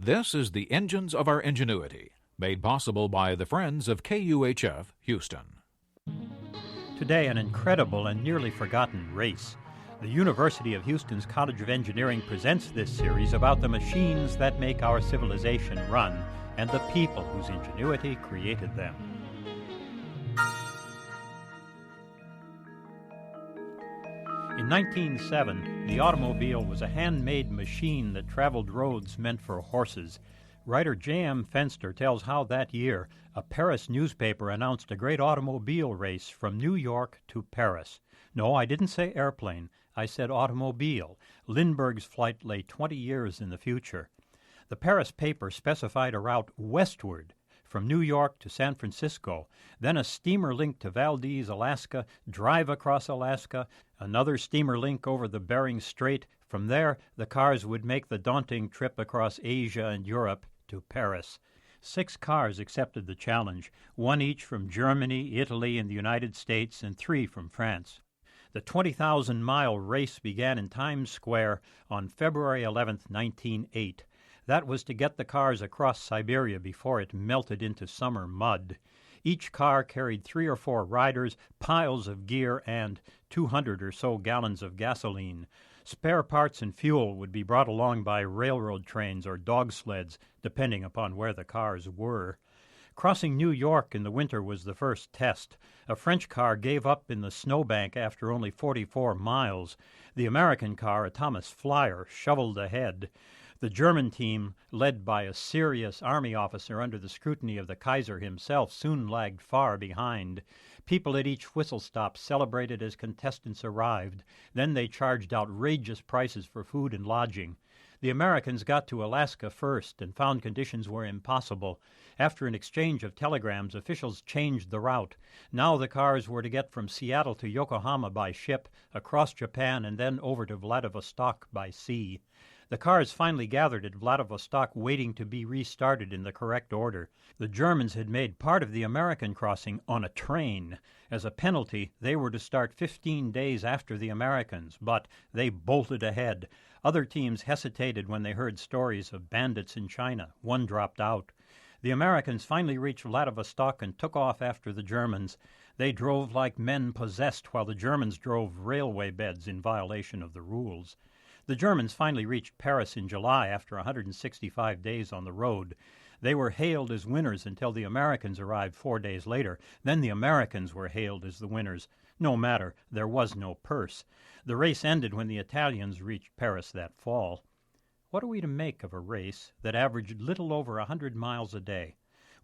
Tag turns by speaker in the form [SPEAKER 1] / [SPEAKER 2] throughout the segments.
[SPEAKER 1] This is the Engines of Our Ingenuity, made possible by the Friends of KUHF Houston.
[SPEAKER 2] Today, an incredible and nearly forgotten race. The University of Houston's College of Engineering presents this series about the machines that make our civilization run and the people whose ingenuity created them. In 1907, the automobile was a handmade machine that traveled roads meant for horses. Writer J.M. Fenster tells how that year a Paris newspaper announced a great automobile race from New York to Paris. No, I didn't say airplane. I said automobile. Lindbergh's flight lay 20 years in the future. The Paris paper specified a route westward from New York to San Francisco, then a steamer link to Valdez, Alaska, drive across Alaska, another steamer link over the Bering Strait. From there, the cars would make the daunting trip across Asia and Europe to Paris. 6 cars accepted the challenge, 1 each from Germany, Italy, and the United States, and 3 from France. The 20,000-mile race began in Times Square on February 11, 1908. That was to get the cars across Siberia before it melted into summer mud. Each car carried 3 or 4 riders, piles of gear, and 200 or so gallons of gasoline. Spare parts and fuel would be brought along by railroad trains or dog sleds, depending upon where the cars were. Crossing New York in the winter was the first test. A French car gave up in the snowbank after only 44 miles. The American car, a Thomas Flyer, shoveled ahead. The German team, led by a serious army officer under the scrutiny of the Kaiser himself, soon lagged far behind. People at each whistle stop celebrated as contestants arrived. Then they charged outrageous prices for food and lodging. The Americans got to Alaska first and found conditions were impossible. After an exchange of telegrams, officials changed the route. Now the cars were to get from Seattle to Yokohama by ship, across Japan, and then over to Vladivostok by sea. The cars finally gathered at Vladivostok, waiting to be restarted in the correct order. The Germans had made part of the American crossing on a train. As a penalty, they were to start 15 days after the Americans, but they bolted ahead. Other teams hesitated when they heard stories of bandits in China. One dropped out. The Americans finally reached Vladivostok and took off after the Germans. They drove like men possessed, while the Germans drove railway beds in violation of the rules. The Germans finally reached Paris in July after 165 days on the road. They were hailed as winners until the Americans arrived 4 days later. Then the Americans were hailed as the winners. No matter, there was no purse. The race ended when the Italians reached Paris that fall. What are we to make of a race that averaged little over 100 miles a day?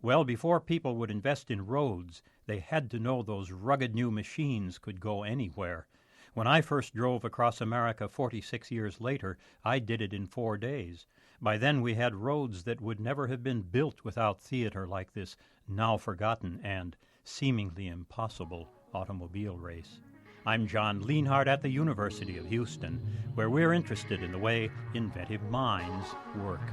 [SPEAKER 2] Well, before people would invest in roads, they had to know those rugged new machines could go anywhere. When I first drove across America 46 years later, I did it in 4 days. By then we had roads that would never have been built without theater like this now forgotten and seemingly impossible automobile race. I'm John Lienhardt at the University of Houston, where we're interested in the way inventive minds work.